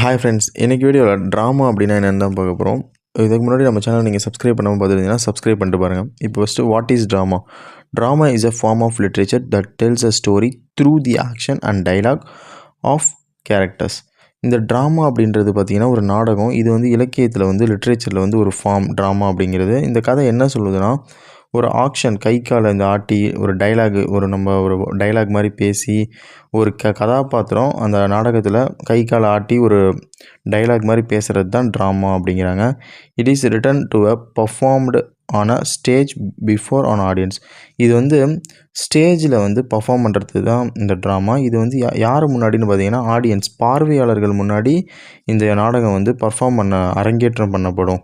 Hi friends, இன்றைக்கி வீடியோவில் drama அப்படின்னா என்னென்னு தான் பார்க்க போகிறோம். இதுக்கு முன்னாடி நம்ம சேனல் நீங்கள் சப்ஸ்கிரைப் பண்ணாமல் பார்த்துருந்தீங்கன்னா சப்ஸ்கிரைப் பண்ணிட்டு பாருங்கள். இப்போ first what is drama? Drama is a form of literature that tells a story through the action and dialogue of characters. இந்த ட்ராமா அப்படின்றது பார்த்திங்கன்னா ஒரு நாடகம். இது வந்து இலக்கியத்தில் வந்து லிட்ரேச்சரில் வந்து ஒரு ஃபார்ம் ட்ராமா அப்படிங்கிறது. இந்த கதை என்ன சொல்லுதுன்னா, ஒரு ஆக்ஷன் கை காலை இந்த ஆட்டி ஒரு டைலாக் ஒரு டைலாக் மாதிரி பேசி ஒரு கதாபாத்திரம் அந்த நாடகத்தில் கை காலை ஆட்டி ஒரு டைலாக் மாதிரி பேசுகிறது தான் ட்ராமா அப்படிங்கிறாங்க. It is written to a performed on a stage before an audience. இது வந்து ஸ்டேஜில் வந்து பர்ஃபார்ம் பண்ணுறது தான் இந்த ட்ராமா. இது வந்து யார் முன்னாடின்னு பார்த்தீங்கன்னா ஆடியன்ஸ், பார்வையாளர்கள் முன்னாடி இந்த நாடகம் வந்து அரங்கேற்றம் பண்ணப்படும்.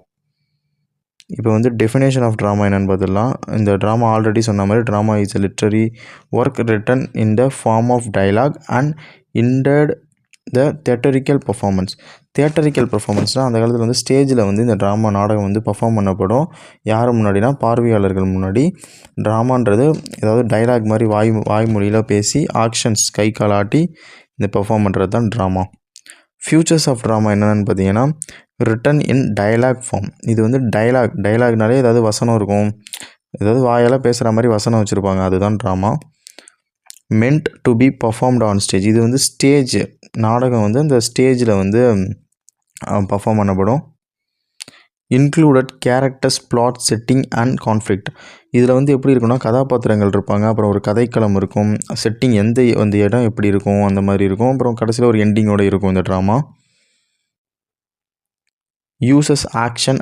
இப்போ வந்து டெஃபினேஷன் ஆஃப் ட்ராமா என்னென்னு பார்த்துடலாம். இந்த ட்ராமா ஆல்ரெடி சொன்ன மாதிரி drama is a literary work written in the form of dialogue and intended the theatrical performance. Theatrical பர்ஃபார்மன்ஸ்னால் அந்த காலத்தில் வந்து ஸ்டேஜில் வந்து இந்த ட்ராமா நாடகம் வந்து பர்ஃபார்ம் பண்ணப்படும். யார் முன்னாடினா பார்வையாளர்கள் முன்னாடி. ட்ராமான்றது ஏதாவது டைலாக் மாதிரி வாய்மொழியில் பேசி ஆக்ஷன்ஸ் கை கால் ஆட்டி இந்த பர்ஃபார்ம் பண்ணுறது தான் ட்ராமா. ஃபியூச்சர்ஸ் ஆஃப் ட்ராமா என்னென்னு பார்த்தீங்கன்னா ரிட்டன் இன் டைலாக் ஃபார்ம். இது வந்து டைலாக்னாலே ஏதாவது வசனம் இருக்கும், ஏதாவது வாயால் பேசுகிற மாதிரி வசனம் வச்சுருப்பாங்க, அதுதான் drama. Meant to be performed on stage. இது வந்து ஸ்டேஜ் நாடகம் வந்து அந்த ஸ்டேஜில் வந்து பர்ஃபார்ம் பண்ணப்படும். Included characters, plot, setting and conflict. இதில் வந்து எப்படி இருக்குன்னா கதாபாத்திரங்கள் இருப்பாங்க, அப்புறம் ஒரு கதைக்களம் இருக்கும், செட்டிங் அந்த இடம் எப்படி இருக்கும் அந்த மாதிரி இருக்கும், அப்புறம் கடைசியில் ஒரு எண்டிங்கோடு இருக்கும் இந்த drama. Uses action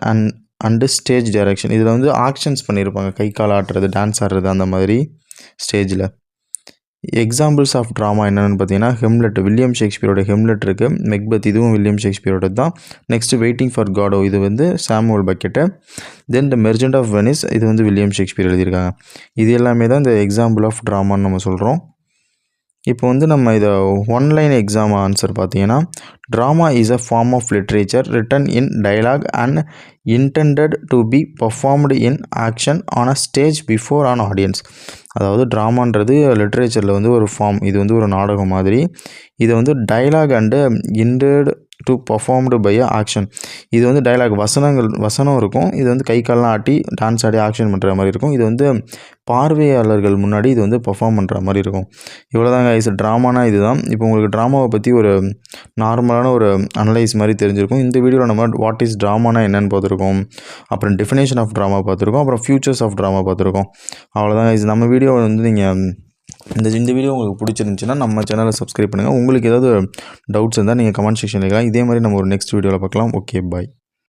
and stage direction. இதில் வந்து ஆக்ஷன்ஸ் பண்ணியிருப்பாங்க, கை கால் ஆட்டுறது, டான்ஸ் ஆடுறது அந்த மாதிரி ஸ்டேஜில். எக்ஸாம்பிள்ஸ் ஆஃப் ட்ராமா என்னென்னு பார்த்தீங்கன்னா ஹெம்லெட், வில்லியம் ஷேக்ஸ்பியரோட ஹெம்லெட் இருக்குது. மெக்பெத், இதுவும் வில்லியம் ஷேக்ஸ்பியரோட தான். நெக்ஸ்ட்டு வெயிட்டிங் ஃபார் காடோ, இது வந்து Samuel Beckett. Then the merchant of Venice, இது வந்து வில்லியம் ஷேக்ஸ்பியர் எழுதியிருக்காங்க. இது எல்லாமே தான் இந்த எக்ஸாம்பிள் ஆஃப் ட்ராமான்னு நம்ம சொல்கிறோம். இப்போ வந்து நம்ம இதை ஒன்லைன் எக்ஸாம் ஆன்சர் பார்த்தீங்கன்னா drama is a form of literature written in dialogue and intended to be performed in action on a stage before an audience. அதாவது ட்ராமான்றது லிட்ரேச்சரில் வந்து ஒரு ஃபார்ம். இது வந்து ஒரு நாடகம் மாதிரி. இதை வந்து dialogue and intended to performed by a action. இது வந்து டைலாக் வசனம் இருக்கும். இது வந்து கை கால்லாம் ஆட்டி டான்ஸ் ஆடி ஆக்ஷன் பண்ணுற மாதிரி இருக்கும். இது வந்து பார்வையாளர்கள் முன்னாடி இது வந்து பர்ஃபார்ம் பண்ணுற மாதிரி இருக்கும். இவ்வளோதாங்க கைஸ், ட்ராமானா இது தான். இப்போ உங்களுக்கு ட்ராமாவை பற்றி ஒரு நார்மலான ஒரு அனலைஸ் மாதிரி தெரிஞ்சிருக்கும். இந்த வீடியோவில் நம்ம வாட் இஸ் ட்ராமானா என்னென்னு பார்த்துருக்கோம், அப்புறம் டெஃபினேஷன் ஆஃப் ட்ராமா பார்த்துருக்கோம், அப்புறம் ஃபியூச்சர்ஸ் ஆஃப் ட்ராமா பார்த்துருக்கோம். அவ்வளோதான் கைஸ். நம்ம வீடியோ வந்து நீங்கள் இந்த வீடியோ உங்களுக்கு பிடிச்சிருந்துச்சுன்னா நம்ம சேனலை சப்ஸ்கிரைப் பண்ணுங்கள். உங்களுக்கு ஏதாவது டவுட்ஸ் இருந்தால் நீங்கள் கமெண்ட் செக்ஷனில் கேட்கலாம். இதே மாதிரி நம்ம ஒரு நெக்ஸ்ட் வீடியோவில் பார்க்கலாம். ஓகே, பாய்.